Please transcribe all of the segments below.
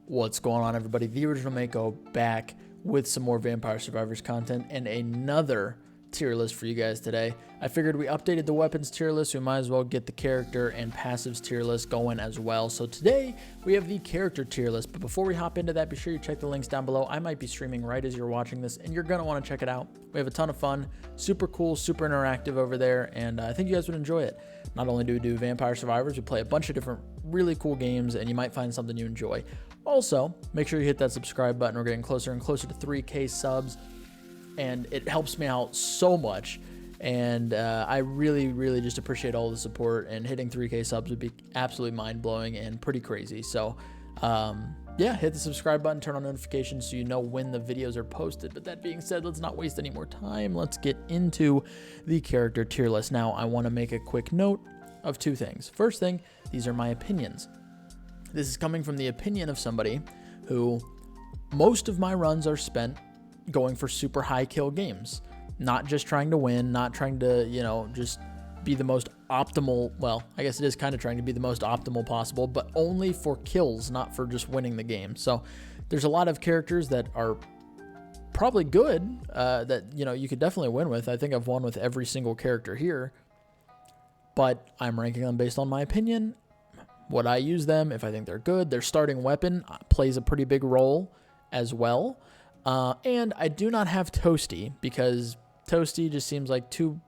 What's going on, everybody? The Original Mako back with some more Vampire Survivors content and another tier list for you guys today. I figured we updated the weapons tier list, we might as well get the character and passives tier list going as well. So today we have the character tier list, but before we hop into that, be sure you check the links down below. I might be streaming right as you're watching this, and you're going to want to check it out. We have a ton of fun, super cool, super interactive over there, and I think you guys would enjoy it. Not only do we do Vampire Survivors, we play a bunch of different really cool games, and you might find something you enjoy. Also, make sure you hit that subscribe button. We're getting closer and closer to 3K subs, and it helps me out so much. And I really just appreciate all the support, and hitting 3K subs would be absolutely mind-blowing and pretty crazy. So yeah, hit the subscribe button, turn on notifications so you know when the videos are posted. But that being said, let's not waste any more time. Let's get into the character tier list. Now, I want to make a quick note of two things. First thing, these are my opinions. This is coming from the opinion of somebody who most of my runs are spent going for super high kill games. Not just trying to win, not trying to, you know, just be the most optimal. Well, I guess it is kind of trying to be the most optimal possible, but only for kills, not for just winning the game. So there's a lot of characters that are probably good that, you know, you could definitely win with. I think I've won with every single character here, but I'm ranking them based on my opinion. What I use them, if I think they're good. Their starting weapon plays a pretty big role as well. And I do not have Toasty because Toasty just seems like too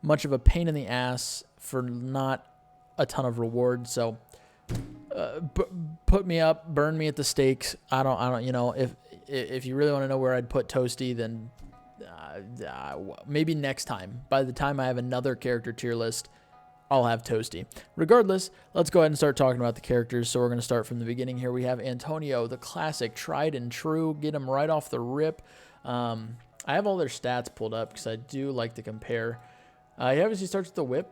much of a pain in the ass for not a ton of reward. So put me up, burn me at the stakes. I don't, you know, if you really want to know where I'd put Toasty, then maybe next time. By the time I have another character tier list, I'll have Toasty. Regardless, let's go ahead and start talking about the characters. So we're going to start from the beginning here. We have Antonio, the classic, tried and true. Get him right off the rip. I have all their stats pulled up because I do like to compare. He obviously starts with the whip.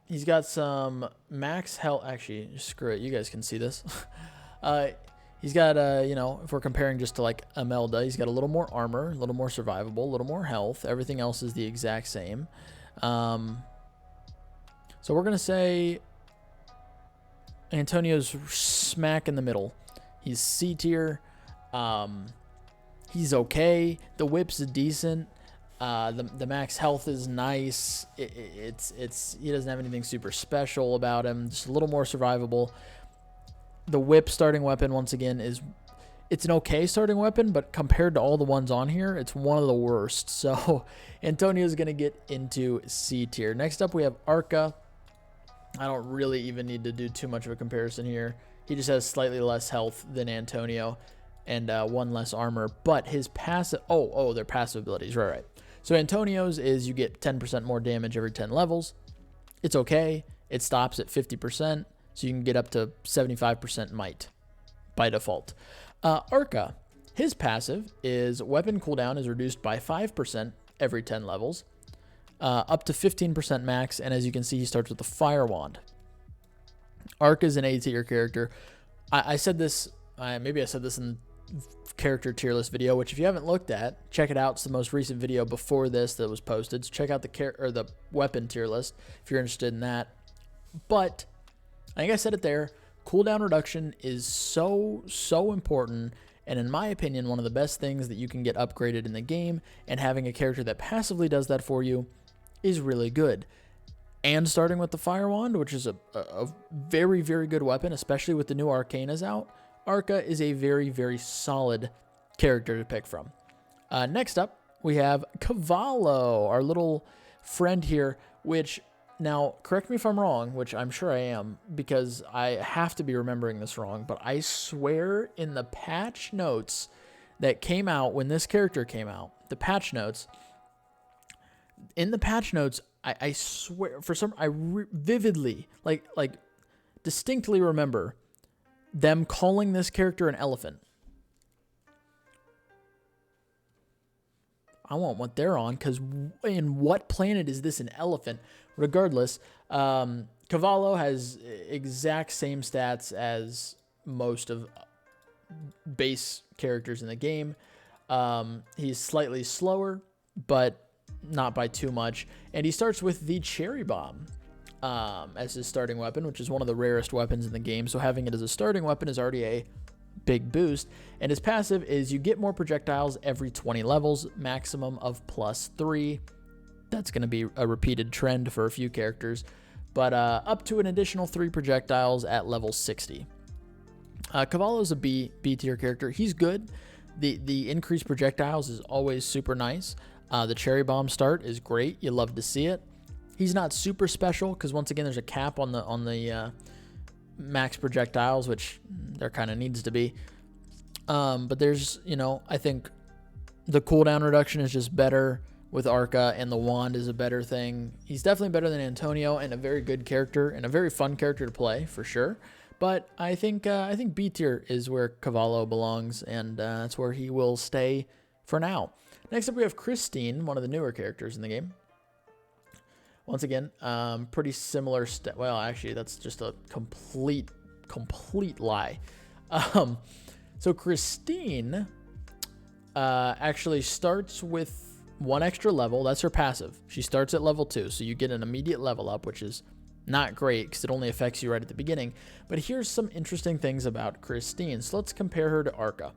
He's got some max health. Actually, screw it. You guys can see this. He's got, you know, if we're comparing just to like Imelda, he's got a little more armor, a little more survivable, a little more health. Everything else is the exact same. So we're going to say Antonio's smack in the middle. He's C tier. He's okay. The whip's decent. The max health is nice. He doesn't have anything super special about him. Just a little more survivable. The whip starting weapon, once again, it's an okay starting weapon, but compared to all the ones on here, it's one of the worst. So Antonio's going to get into C tier. Next up, we have Arca. I don't really even need to do too much of a comparison here. He just has slightly less health than Antonio and one less armor, but his passive, their passive abilities, right. So Antonio's is you get 10% more damage every 10 levels. It's okay. It stops at 50%, so you can get up to 75% might by default. Arca, his passive is weapon cooldown is reduced by 5% every 10 levels, up to 15% max, and as you can see, he starts with the Fire Wand. Arca is an A tier character. I said this, maybe I said this in character tier list video, which if you haven't looked at, check it out. It's the most recent video before this that was posted, so check out the weapon tier list if you're interested in that. But I think I said it there. Cooldown reduction is so important, and in my opinion, one of the best things that you can get upgraded in the game, and having a character that passively does that for you is really good. And starting with the Fire Wand, which is a very good weapon, especially with the new Arcanas out, Arca is a very solid character to pick from. Next up, we have Cavallo, our little friend here, which... Now, correct me if I'm wrong, which I'm sure I am, because I have to be remembering this wrong, but I swear in the patch notes that came out when this character came out, the patch notes, I swear, vividly, like distinctly remember them calling this character an elephant. I want what they're on, because in what planet is this an elephant? Regardless, Cavallo has exact same stats as most of base characters in the game. He's slightly slower, but not by too much. And he starts with the Cherry Bomb. as his starting weapon, which is one of the rarest weapons in the game. So having it as a starting weapon is already a big boost. And his passive is you get more projectiles every 20 levels, maximum of +3. That's going to be a repeated trend for a few characters, but up to an additional 3 projectiles at level 60. Cavallo is a B tier character. He's good. The increased projectiles is always super nice. The cherry bomb start is great. You love to see it. He's not super special because once again there's a cap on the max projectiles, which there kind of needs to be. But there's, I think the cooldown reduction is just better with Arca, and the wand is a better thing. He's definitely better than Antonio and a very good character and a very fun character to play for sure. But I think B tier is where Cavallo belongs, and that's where he will stay for now. Next up, we have Christine, one of the newer characters in the game. Once again, pretty similar. Well, actually, that's just a complete lie. So Christine actually starts with 1 extra level. That's her passive. She starts at level 2, so you get an immediate level up, which is not great because it only affects you right at the beginning. But here's some interesting things about Christine. So let's compare her to Arca.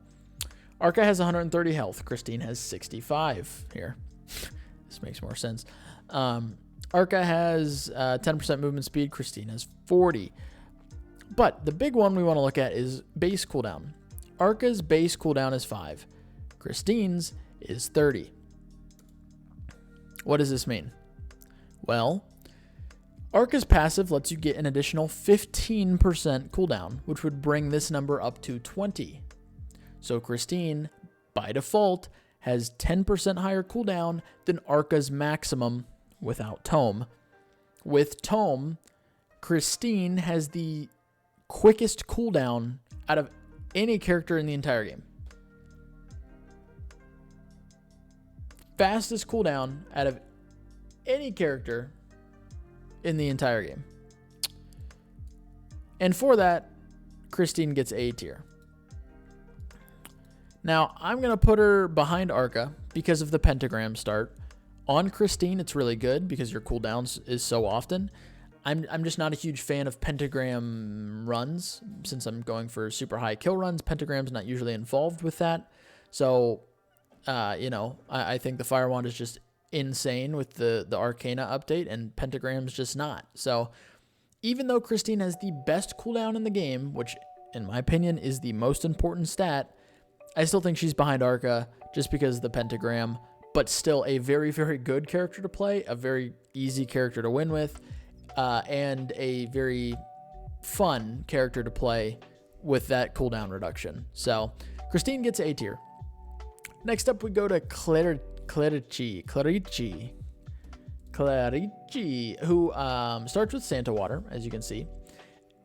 Arca has 130 health. Christine has 65 here. This makes more sense. Arca has 10% movement speed. Christine has 40. But the big one we want to look at is base cooldown. Arca's base cooldown is 5. Christine's is 30. What does this mean? Well, Arca's passive lets you get an additional 15% cooldown, which would bring this number up to 20. So Christine, by default, has 10% higher cooldown than Arca's maximum without Tome. With Tome, Christine has the quickest cooldown out of any character in the entire game. Fastest cooldown out of any character in the entire game. And for that, Christine gets A tier. Now, I'm going to put her behind Arca because of the pentagram start. On Christine, it's really good because your cooldowns is so often. I'm just not a huge fan of pentagram runs. Since I'm going for super high kill runs, pentagram's not usually involved with that. So, I think the Fire Wand is just insane with the Arcana update, and pentagram's just not. So, even though Christine has the best cooldown in the game, which in my opinion is the most important stat, I still think she's behind Arca just because of the pentagram, but still a very, very good character to play, a very easy character to win with, and a very fun character to play with that cooldown reduction. So Christine gets A tier. Next up, we go to Clerici, who starts with Santa Water, as you can see,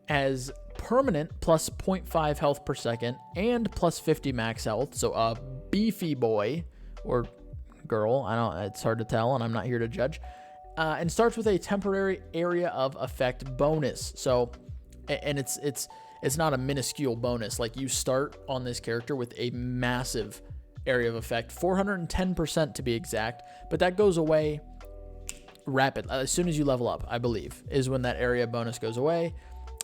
has permanent plus 0.5 health per second and plus 50 max health. So a beefy boy or girl, it's hard to tell, and I'm not here to judge. And starts with a temporary area of effect bonus. So, and it's not a minuscule bonus. Like, you start on this character with a massive area of effect, 410% to be exact, but that goes away rapid as soon as you level up, I believe, is when that area bonus goes away.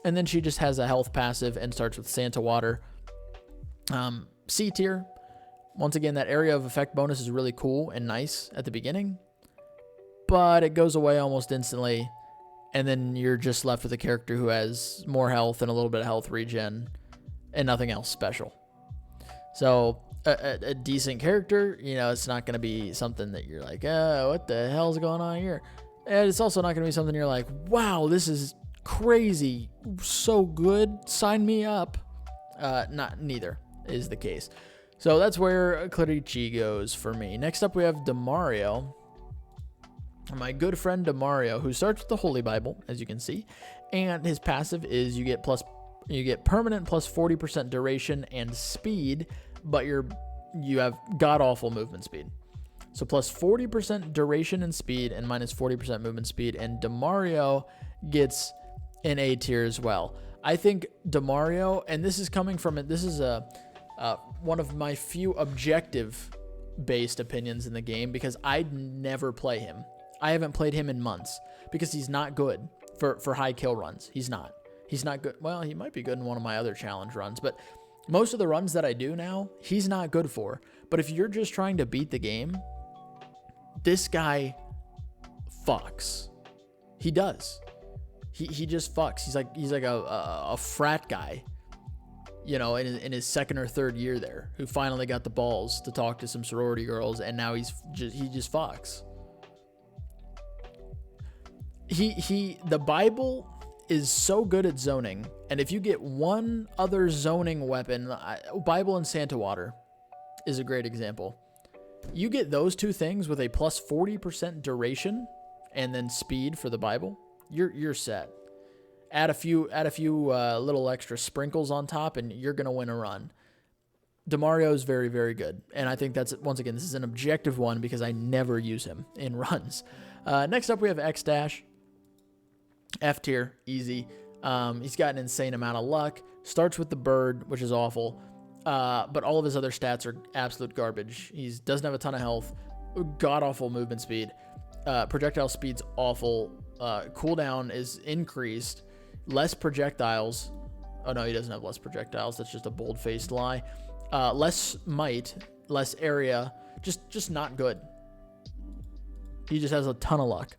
And then she just has a health passive and starts with Santa Water. C tier. Once again, that area of effect bonus is really cool and nice at the beginning, but it goes away almost instantly, and then you're just left with a character who has more health and a little bit of health regen and nothing else special. So a decent character, it's not going to be something that you're like, oh, what the hell's going on here? And it's also not going to be something you're like, wow, this is crazy, so good, sign me up. Neither is the case. So that's where Clerici goes for me. Next up, we have Dommario. My good friend Dommario, who starts with the Holy Bible, as you can see. And his passive is you get permanent plus 40% duration and speed, but you have god-awful movement speed. So plus 40% duration and speed and minus 40% movement speed. And Dommario gets an A tier as well. I think Dommario, and this is coming from it, this is one of my few objective-based opinions in the game because I'd never play him. I haven't played him in months because he's not good. for high kill runs. He's not. He's not good. Well, he might be good in one of my other challenge runs, but most of the runs that I do now, he's not good for. But if you're just trying to beat the game, this guy fucks. He does. He just fucks. He's like a frat guy, you know, in his second or third year there, who finally got the balls to talk to some sorority girls, and now he just fucks. The Bible is so good at zoning, and if you get one other zoning weapon, Bible and Santa Water is a great example. You get those two things with a plus 40% duration and then speed for the Bible, you're set. Add a few little extra sprinkles on top, and you're gonna win a run. Dommario is very, very good, and I think that's, once again, this is an objective one because I never use him in runs. Next up, we have Exdash. F tier, easy. He's got an insane amount of luck. Starts with the bird, which is awful, but all of his other stats are absolute garbage. He doesn't have a ton of health, god-awful movement speed. Projectile speed's awful. Cooldown is increased. Less projectiles. Oh, no, he doesn't have less projectiles. That's just a bold-faced lie. Less might, less area. Just not good. He just has a ton of luck.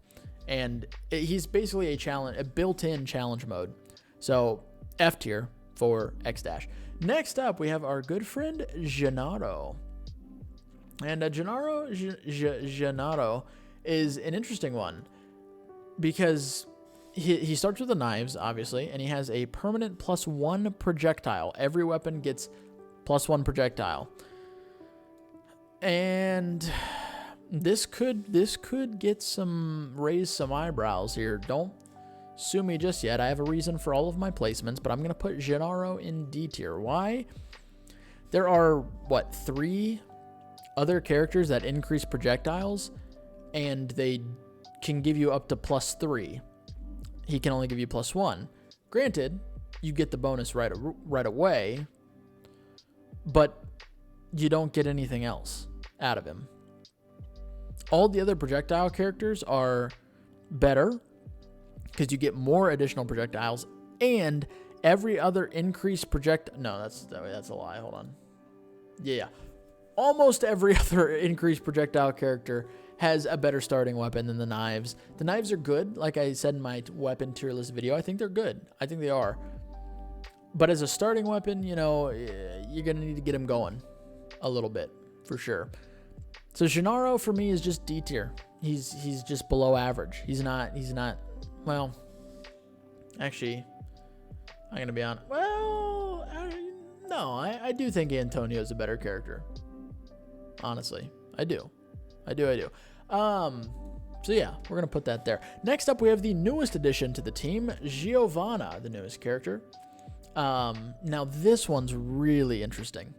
And he's basically a built-in challenge mode. So F tier for Exdash. Next up, we have our good friend Gennaro. And Gennaro is an interesting one because he starts with the knives, obviously, and he has a permanent +1 projectile. Every weapon gets +1 projectile. And this could raise some eyebrows here. Don't sue me just yet. I have a reason for all of my placements, but I'm going to put Gennaro in D tier. Why? There are, 3 other characters that increase projectiles, and they can give you up to +3. He can only give you +1. Granted, you get the bonus right away, but you don't get anything else out of him. All the other projectile characters are better because you get more additional projectiles, and every other increased no, that's a lie. Hold on. Yeah. Almost every other increased projectile character has a better starting weapon than the knives. The knives are good. Like I said in my weapon tier list video, I think they're good. I think they are. But as a starting weapon, you know, you're going to need to get him going a little bit for sure. So Gennaro for me is just D tier. He's just below average. He's not, well, actually, I'm going to be honest. Well, no, I do think Antonio's a better character. Honestly, I do. So yeah, we're going to put that there. Next up, we have the newest addition to the team, Giovanna, the newest character. Now this one's really interesting.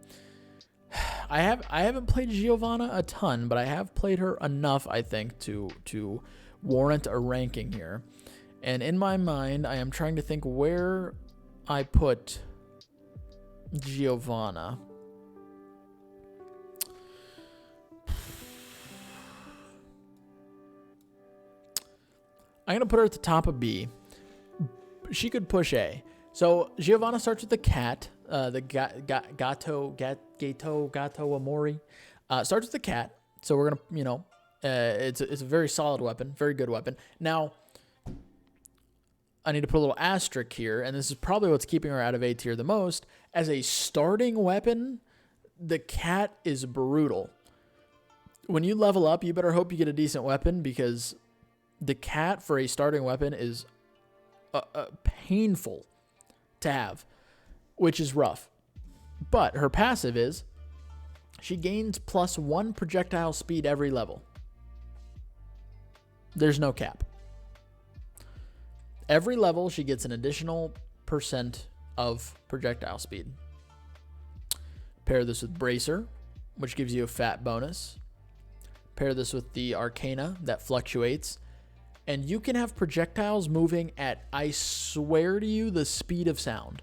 I haven't played Giovanna a ton, but I have played her enough, I think, to warrant a ranking here. And in my mind, I am trying to think where I put Giovanna. I'm going to put her at the top of B. She could push A. So Giovanna starts with the cat, the Gato Amori. Starts with the cat. So we're going to, it's a very solid weapon, very good weapon. Now, I need to put a little asterisk here, and this is probably what's keeping her out of A tier the most. As a starting weapon, the cat is brutal. When you level up, you better hope you get a decent weapon, because the cat for a starting weapon is painful to have, which is rough. But her passive is she gains +1 projectile speed every level. There's no cap. Every level, she gets an additional % of projectile speed. Pair this with Bracer, which gives you a fat bonus. Pair this with the Arcana that fluctuates. And you can have projectiles moving at, I swear to you, the speed of sound.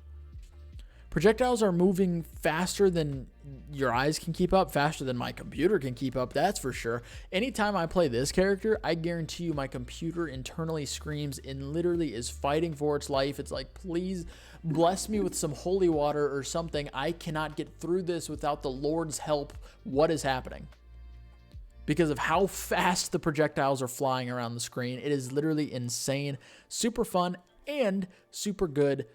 Projectiles are moving faster than your eyes can keep up, faster than my computer can keep up, that's for sure. Anytime I play this character, I guarantee you my computer internally screams and literally is fighting for its life. It's like, please bless me with some holy water or something. I cannot get through this without the Lord's help. What is happening? Because of how fast the projectiles are flying around the screen. It is literally insane, super fun, and super good.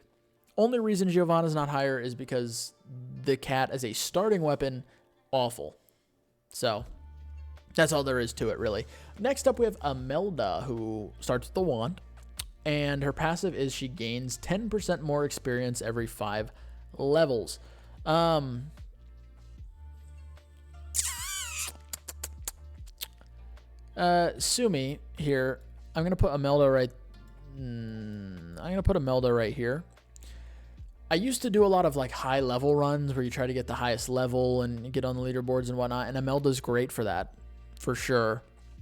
Only reason Giovanna's not higher is because the cat as a starting weapon, awful. So that's all there is to it, really. Next up, we have Imelda, who starts with the wand, and her passive is she gains 10% more experience every 5 levels. Sumi here. I'm gonna put Imelda right. Here. I used to do a lot of like high level runs where you try to get the highest level and get on the leaderboards and whatnot. And Imelda's great for that, for sure.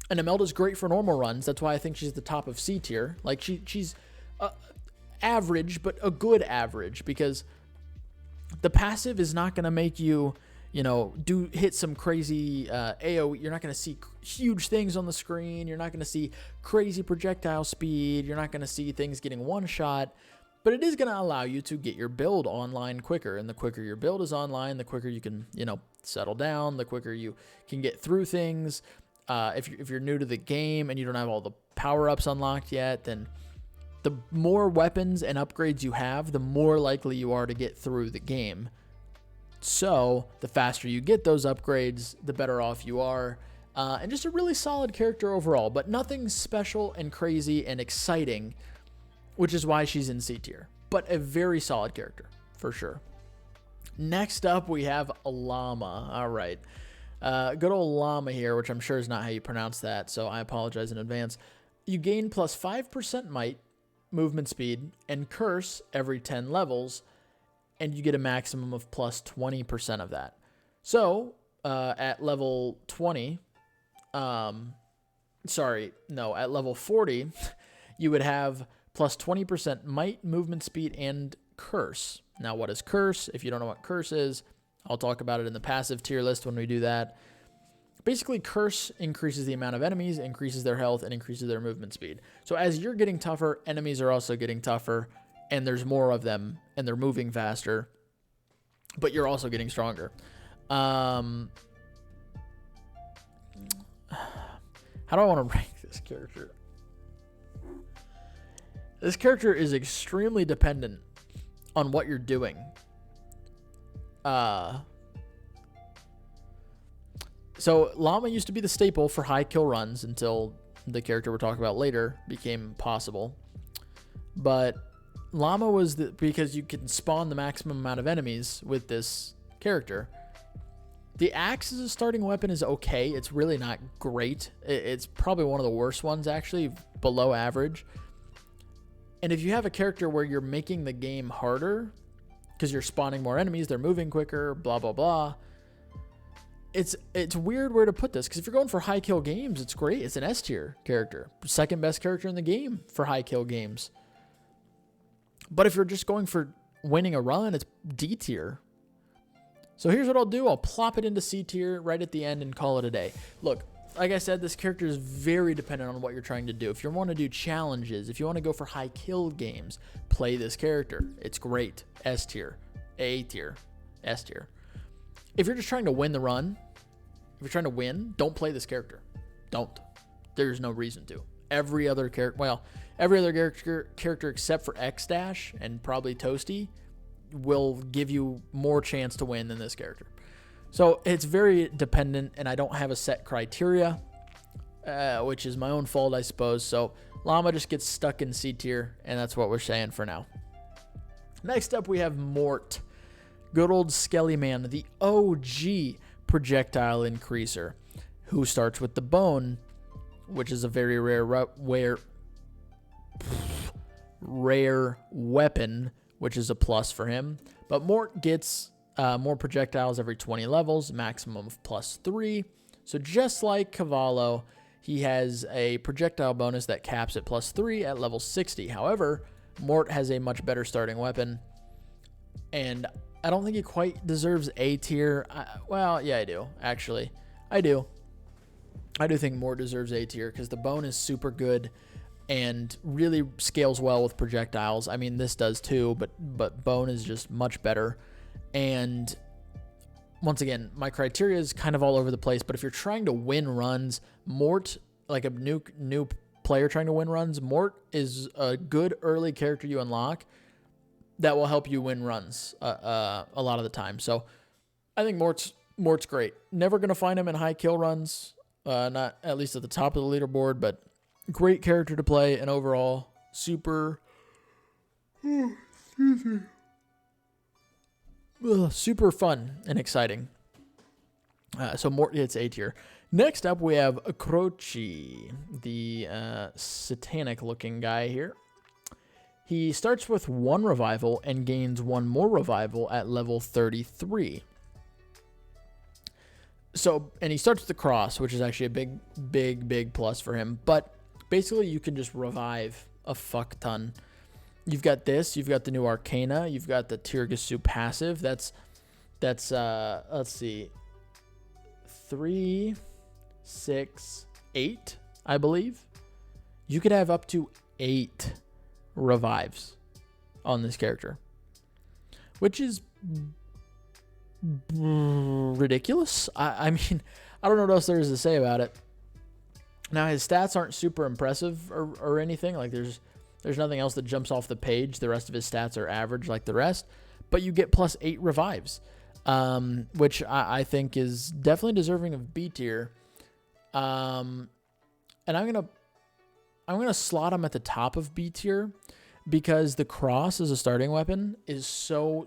And Imelda's great for normal runs. That's why I think she's the top of C tier. Like she's average, but a good average, because the passive is not gonna make you, hit some crazy AoE. You're not going to see huge things on the screen. You're not going to see crazy projectile speed. You're not going to see things getting one shot. But it is going to allow you to get your build online quicker. And the quicker your build is online, the quicker you can, settle down, the quicker you can get through things. If you're new to the game and you don't have all the power-ups unlocked yet, then the more weapons and upgrades you have, the more likely you are to get through the game. So the faster you get those upgrades, the better off you are. And just a really solid character overall, but nothing special and crazy and exciting, which is why she's in C tier. But a very solid character, for sure. Next up, we have Lama. All right. Good old Lama here, which I'm sure is not how you pronounce that, so I apologize in advance. You gain plus 5% might, movement speed, and curse every 10 levels, and you get a maximum of plus 20% of that. So, at level 20, at level 40, you would have plus 20% might, movement speed, and curse. Now, what is curse? If you don't know what curse is, I'll talk about it in the passive tier list when we do that. Basically, curse increases the amount of enemies, increases their health, and increases their movement speed. So as you're getting tougher, enemies are also getting tougher, and there's more of them, and they're moving faster, but you're also getting stronger. How do I want to rank this character? This character is extremely dependent on what you're doing. So Lama used to be the staple for high kill runs until the character we're talking about later became possible. But Lama was because you can spawn the maximum amount of enemies with this character. The axe as a starting weapon is okay. It's really not great. It's probably one of the worst ones, actually, below average. And if you have a character where you're making the game harder because you're spawning more enemies, they're moving quicker, blah, blah, blah. It's weird where to put this, because if you're going for high kill games, it's great. It's an S tier character. Second best character in the game for high kill games. But if you're just going for winning a run, it's D tier. So here's what I'll do. I'll plop it into C tier right at the end and call it a day. Look, like I said, this character is very dependent on what you're trying to do. If you want to do challenges, if you want to go for high kill games, play this character. It's great. S tier, A tier, S tier. If you're just trying to win the run, if you're trying to win, don't play this character. Don't. There's no reason to. Every other character except for Exdash and probably Toasty will give you more chance to win than this character. So it's very dependent, and I don't have a set criteria, which is my own fault, I suppose. So Lama just gets stuck in C tier, and that's what we're saying for now. Next up, we have Mort. Good old Skelly Man, the OG projectile increaser, who starts with the bone, which is a very rare weapon, which is a plus for him. But Mort gets more projectiles every 20 levels, maximum of plus 3. So just like Cavallo, he has a projectile bonus that caps at plus 3 at level 60. However, Mort has a much better starting weapon. And I don't think he quite deserves A tier. Well, yeah, I do, actually. I do think Mort deserves A tier because the bone is super good and really scales well with projectiles. I mean, this does too, but bone is just much better. And once again, my criteria is kind of all over the place, but if you're trying to win runs, Mort, like a new player trying to win runs, Mort is a good early character you unlock that will help you win runs a lot of the time. So I think Mort's great. Never going to find him in high kill runs, not at least at the top of the leaderboard, but great character to play, and overall super super fun and exciting. So Mort hits A tier. Next up, we have Krochi, the satanic-looking guy here. He starts with 1 revival and gains 1 more revival at level 33. So, and he starts with the cross, which is actually a big plus for him. But basically, you can just revive a fuck ton. You've got this. You've got the new Arcana. You've got the Tirgasu passive. That's let's see, 3, 6, 8, I believe. You could have up to 8 revives on this character, which is ridiculous. I mean, I don't know what else there is to say about it. Now, his stats aren't super impressive or anything. Like, there's nothing else that jumps off the page. The rest of his stats are average like the rest, but you get plus 8 revives, which I think is definitely deserving of B tier. And I'm gonna slot him at the top of B tier because the cross as a starting weapon is so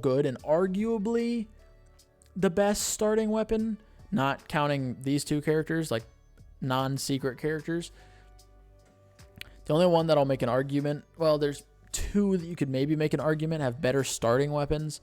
good, and arguably the best starting weapon, not counting these 2 characters, like non-secret characters. The only one that I'll make an argument, well, there's 2 that you could maybe make an argument have better starting weapons,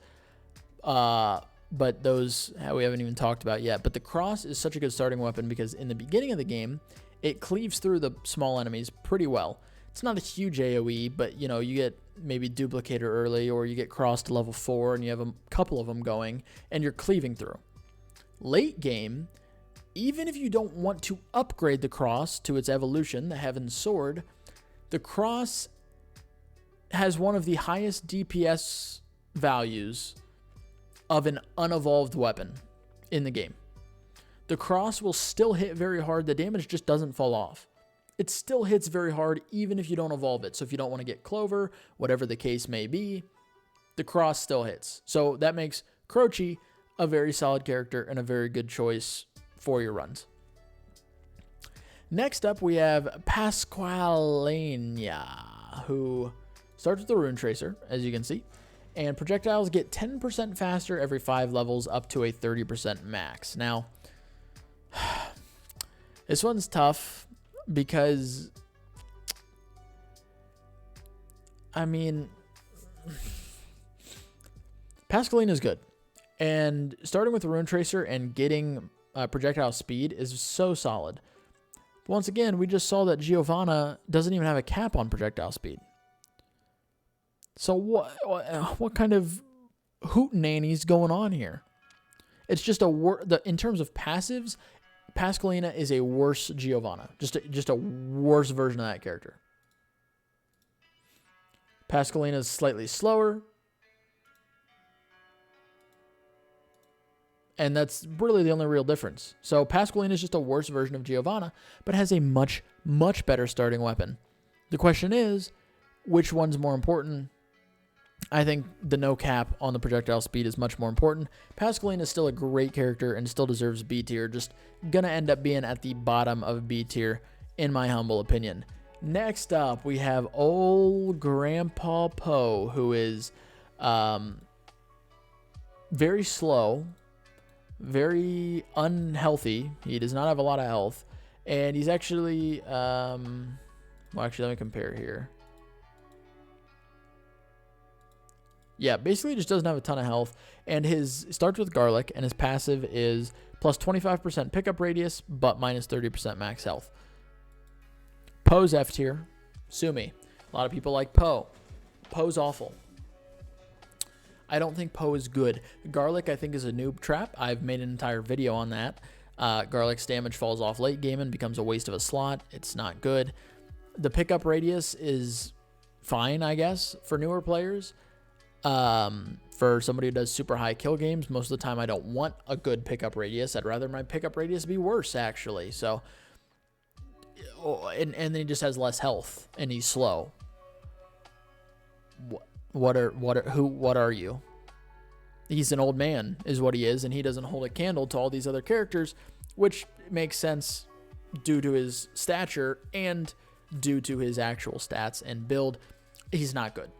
but those we haven't even talked about yet. But the cross is such a good starting weapon because in the beginning of the game, it cleaves through the small enemies pretty well. It's not a huge AoE, but you know, you get maybe duplicator early, or you get cross to level 4 and you have a couple of them going and you're cleaving through. Late game, even if you don't want to upgrade the cross to its evolution, the Heaven's Sword, the cross has one of the highest DPS values of an unevolved weapon in the game. The cross will still hit very hard. The damage just doesn't fall off. It still hits very hard even if you don't evolve it. So if you don't want to get Clover, whatever the case may be, the cross still hits. So that makes Krochi a very solid character and a very good choice for your runs. Next up, we have Pasqualina, who starts with the Rune Tracer, as you can see, and projectiles get 10% faster every 5 levels up to a 30% max. Now, this one's tough because, I mean, Pasqualina is good. And starting with the Rune Tracer and getting projectile speed is so solid. But once again, we just saw that Giovanna doesn't even have a cap on projectile speed. So what kind of hootenanny's going on here? It's just in terms of passives, Pasqualina is a worse Giovanna. Just a worse version of that character. Pasqualina is slightly slower. And that's really the only real difference. So Pasqualina is just a worse version of Giovanna, but has a much better starting weapon. The question is, which one's more important? I think the no cap on the projectile speed is much more important. Pasqualina is still a great character and still deserves B tier. Just gonna end up being at the bottom of B tier, in my humble opinion. Next up, we have old Grandpa Poe, who is very slow, very unhealthy. He does not have a lot of health, and he's actually well, actually, let me compare here. Yeah, basically just doesn't have a ton of health, and his starts with garlic, and his passive is plus 25% pickup radius, but minus 30% max health. Poe's F tier. Sue me. A lot of people like Poe. Poe's awful. I don't think Poe is good. Garlic, I think, is a noob trap. I've made an entire video on that. Garlic's damage falls off late game and becomes a waste of a slot. It's not good. The pickup radius is fine, I guess, for newer players. For somebody who does super high kill games, most of the time I don't want a good pickup radius. I'd rather my pickup radius be worse, actually. So, and then he just has less health and he's slow. What are you? He's an old man is what he is, and he doesn't hold a candle to all these other characters, which makes sense due to his stature and due to his actual stats and build. He's not good.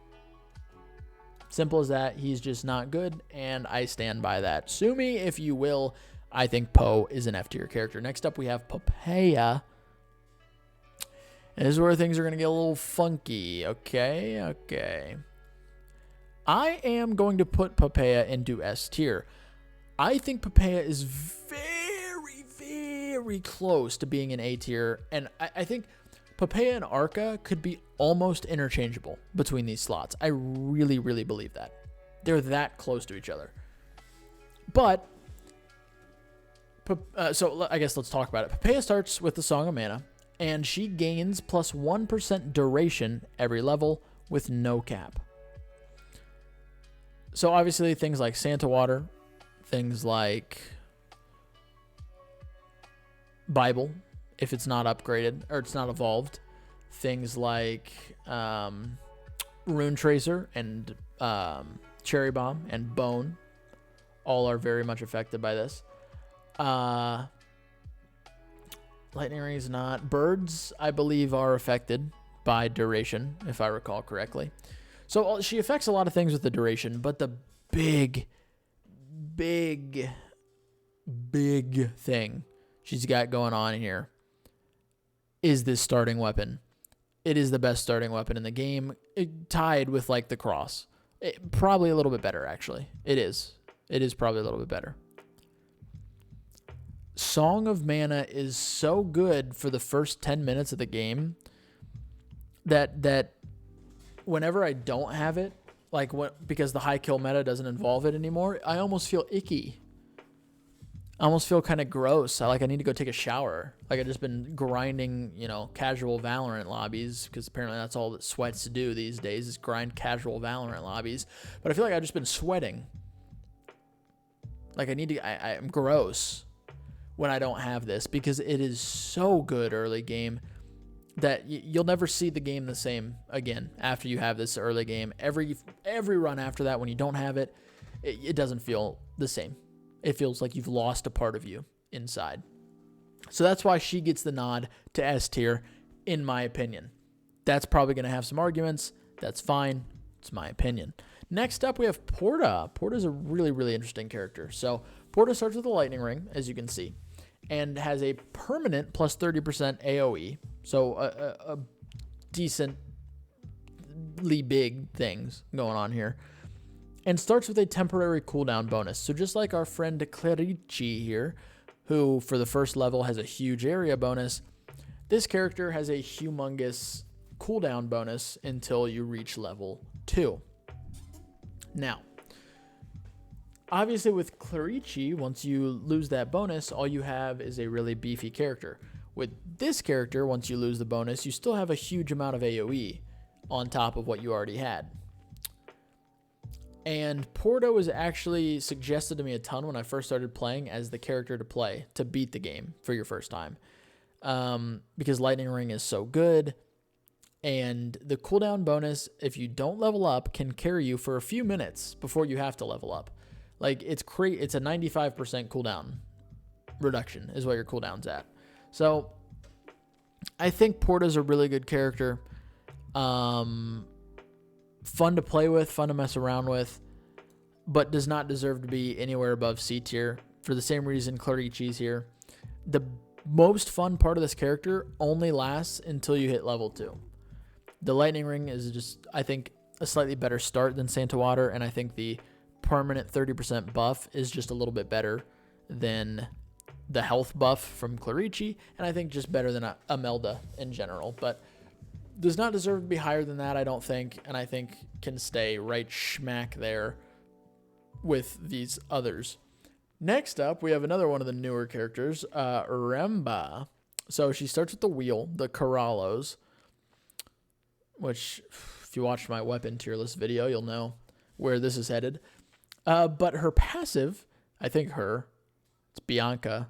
Simple as that. He's just not good, and I stand by that. Sue me if you will. I think Poe is an F tier character. Next up, we have Poppea. And this is where things are going to get a little funky. Okay. I am going to put Poppea into S tier. I think Poppea is very, very close to being an A tier, and I think Poppea and Arca could be almost interchangeable between these slots. I really, really believe that. They're that close to each other. But, so I guess let's talk about it. Poppea starts with the Song of Mana, and she gains plus 1% duration every level with no cap. So obviously things like Santa Water, things like Bible, if it's not upgraded or it's not evolved, things like Rune Tracer and Cherry Bomb and Bone all are very much affected by this. Lightning Ring is not. Birds, I believe, are affected by duration, if I recall correctly. So she affects a lot of things with the duration, but the big thing she's got going on here is this starting weapon. It is the best starting weapon in the game, tied with like the cross. Probably a little bit better, actually. It is probably a little bit better. Song of Mana is so good for the first 10 minutes of the game that whenever I don't have it, like because the high kill meta doesn't involve it anymore, I almost feel icky. I almost feel kind of gross. I need to go take a shower. Like I've just been grinding, casual Valorant lobbies, because apparently that's all that sweats to do these days is grind casual Valorant lobbies. But I feel like I've just been sweating. Like I'm gross when I don't have this, because it is so good early game that you'll never see the game the same again after you have this early game. Every run after that, when you don't have it, it doesn't feel the same. It feels like you've lost a part of you inside. So that's why she gets the nod to S tier, in my opinion. That's probably going to have some arguments. That's fine. It's my opinion. Next up, we have Porta. Porta's a really, really interesting character. So Porta starts with a lightning ring, as you can see, and has a permanent plus 30% AoE. So a decently big things going on here. And starts with a temporary cooldown bonus. So just like our friend Clerici here, who for the first level has a huge area bonus, this character has a humongous cooldown bonus until you reach level 2. Now, obviously with Clerici, once you lose that bonus, all you have is a really beefy character. With this character, once you lose the bonus, you still have a huge amount of AoE on top of what you already had. And Porta was actually suggested to me a ton when I first started playing as the character to play to beat the game for your first time. Because Lightning Ring is so good. And the cooldown bonus, if you don't level up, can carry you for a few minutes before you have to level up. Like, it's a 95% cooldown reduction is what your cooldown's at. So, I think Porta's a really good character. Fun to play with, fun to mess around with, but does not deserve to be anywhere above C tier for the same reason Clerici's here. The most fun part of this character only lasts until you hit level 2. The Lightning Ring is just, I think, a slightly better start than Santa Water, and I think the permanent 30% buff is just a little bit better than the health buff from Clerici, and I think just better than Imelda in general. But Does not deserve to be higher than that, I don't think, and I think can stay right smack there with these others. Next up, we have another one of the newer characters, Ramba. So she starts with the wheel, the Cavallos, which, if you watched my weapon tier list video, you'll know where this is headed. But her passive, it's Bianca.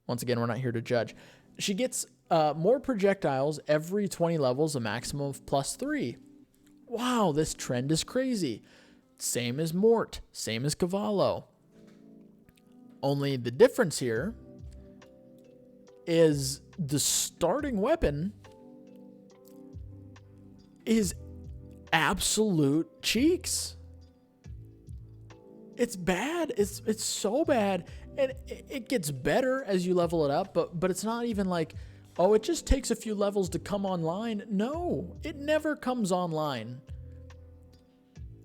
Once again, we're not here to judge. She gets more projectiles every 20 levels, a maximum of +3. Wow, this trend is crazy. Same as Mort, same as Cavallo. Only the difference here is the starting weapon is absolute cheeks. It's bad. It's so bad. And it gets better as you level it up, but it's not even like, oh, it just takes a few levels to come online. No, it never comes online.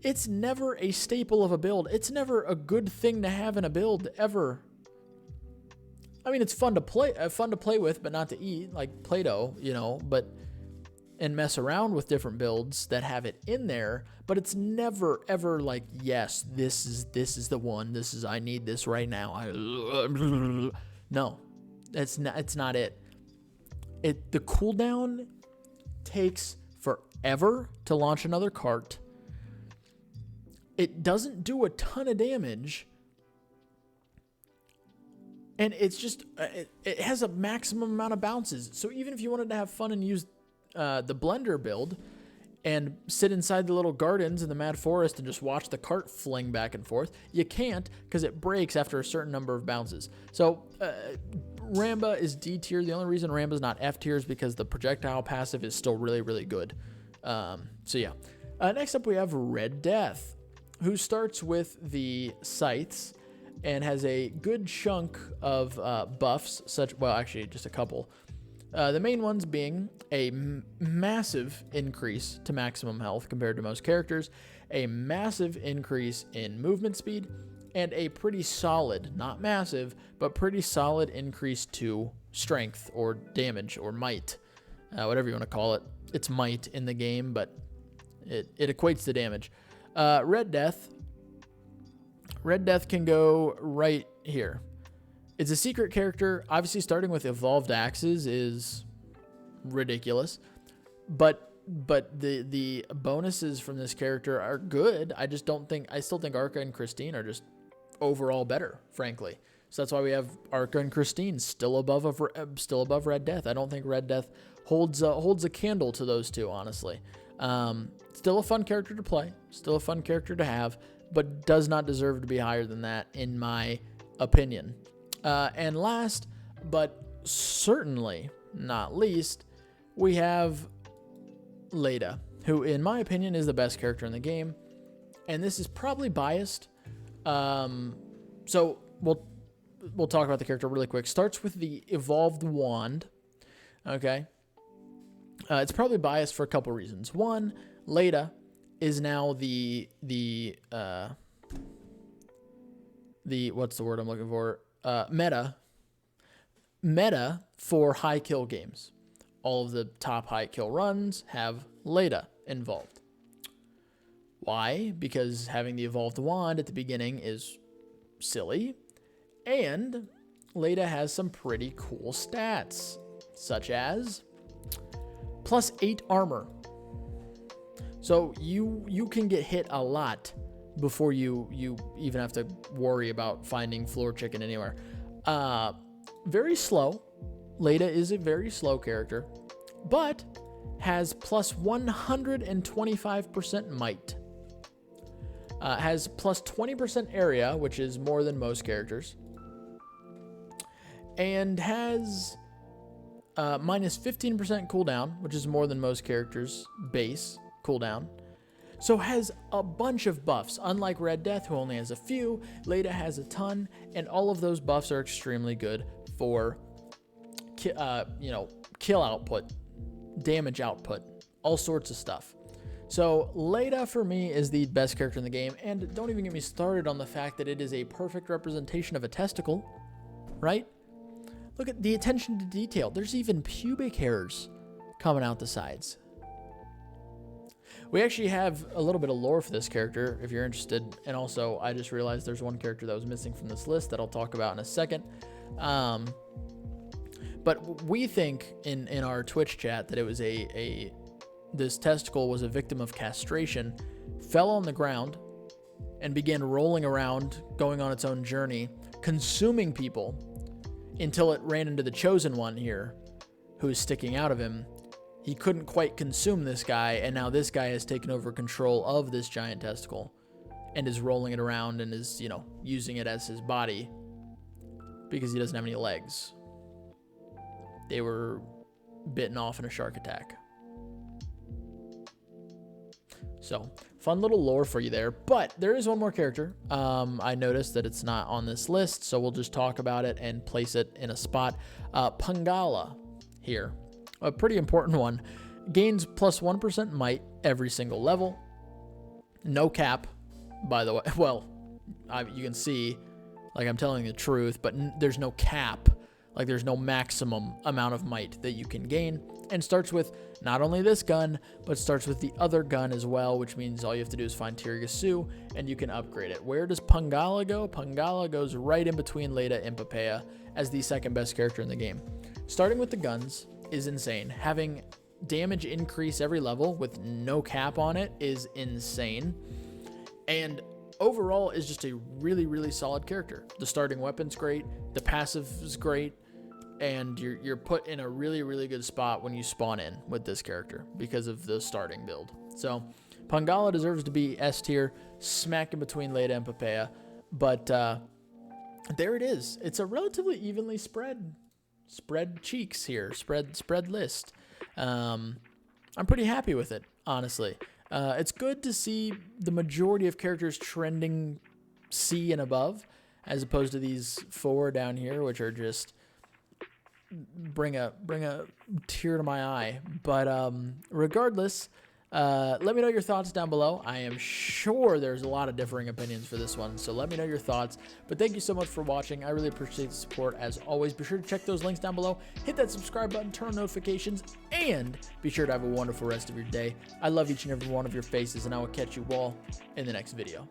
It's never a staple of a build. It's never a good thing to have in a build ever. I mean, it's fun to play with, but not to eat, like Play-Doh, and mess around with different builds that have it in there, but it's never ever like, yes, this is the one. I need this right now. No, it's not it. The cooldown takes forever to launch another cart. It doesn't do a ton of damage. And it's just, it has a maximum amount of bounces. So even if you wanted to have fun and use the blender build and sit inside the little gardens in the Mad Forest and just watch the cart fling back and forth, you can't because it breaks after a certain number of bounces. So Ramba is D tier. The only reason Ramba's not F tier is because the projectile passive is still really, really good. So yeah. Next up we have Red Death, who starts with the scythes and has a good chunk of buffs, actually just a couple. The main ones being a massive increase to maximum health compared to most characters, a massive increase in movement speed, and a pretty solid, not massive, but pretty solid increase to strength or damage or might, whatever you want to call it. It's might in the game, but it equates to damage. Red Death can go right here. It's a secret character. Obviously, starting with evolved axes is ridiculous, but the bonuses from this character are good. I still think Arca and Christine are just overall better, frankly. So that's why we have Arca and Christine still above Red Death. I don't think Red Death holds a candle to those two, honestly. Still a fun character to play, still a fun character to have, but does not deserve to be higher than that, in my opinion. And last, but certainly not least, we have Leda, who, in my opinion, is the best character in the game. And this is probably biased. So we'll talk about the character really quick. Starts with the evolved wand. Okay. It's probably biased for a couple reasons. One, Leda is now the what's the word I'm looking for? Meta for high kill games. All of the top high kill runs have Leda involved. Why? Because having the evolved wand at the beginning is silly, and Leda has some pretty cool stats, such as +8 armor. So you can get hit a lot before you even have to worry about finding floor chicken anywhere. Very slow. Leda is a very slow character, but has +125% might. Has +20% area, which is more than most characters, and has -15% cooldown, which is more than most characters' base cooldown. So has a bunch of buffs. Unlike Red Death, who only has a few, Leda has a ton, and all of those buffs are extremely good for kill output, damage output, all sorts of stuff. So Leda for me is the best character in the game, and don't even get me started on the fact that it is a perfect representation of a testicle, right? Look at the attention to detail. There's even pubic hairs coming out the sides. We actually have a little bit of lore for this character if you're interested. And also, I just realized there's one character that was missing from this list that I'll talk about in a second. But we think in our Twitch chat that it was this testicle was a victim of castration, fell on the ground, and began rolling around, going on its own journey, consuming people until it ran into the chosen one here, who's sticking out of him. He couldn't quite consume this guy, and now this guy has taken over control of this giant testicle and is rolling it around and is, using it as his body because he doesn't have any legs. They were bitten off in a shark attack. So, fun little lore for you there. But there is one more character. I noticed that it's not on this list, so we'll just talk about it and place it in a spot. Pangala here. A pretty important one. Gains plus 1% might every single level. No cap, by the way. Well, you can see, like I'm telling the truth, but there's no cap. Like there's no maximum amount of might that you can gain. And starts with not only this gun, but starts with the other gun as well, which means all you have to do is find Tirgasu and you can upgrade it. Where does Pangala go? Pangala goes right in between Leda and Poppea as the second best character in the game. Starting with the guns is insane. Having damage increase every level with no cap on it is insane. And overall is just a really, really solid character. The starting weapon's great. The passive is great. And you're put in a really, really good spot when you spawn in with this character because of the starting build. So Pangala deserves to be S tier, smack in between Leda and Poppea. But there it is. It's a relatively evenly spread cheeks here, spread list. I'm pretty happy with it, honestly. It's good to see the majority of characters trending C and above, as opposed to these 4 down here, which are just bring a tear to my eye. But regardless, let me know your thoughts down below. I am sure there's a lot of differing opinions for this one, so let me know your thoughts. But thank you so much for watching. I really appreciate the support as always. Be sure to check those links down below, hit that subscribe button, turn on notifications, and be sure to have a wonderful rest of your day. I love each and every one of your faces, and I will catch you all in the next video.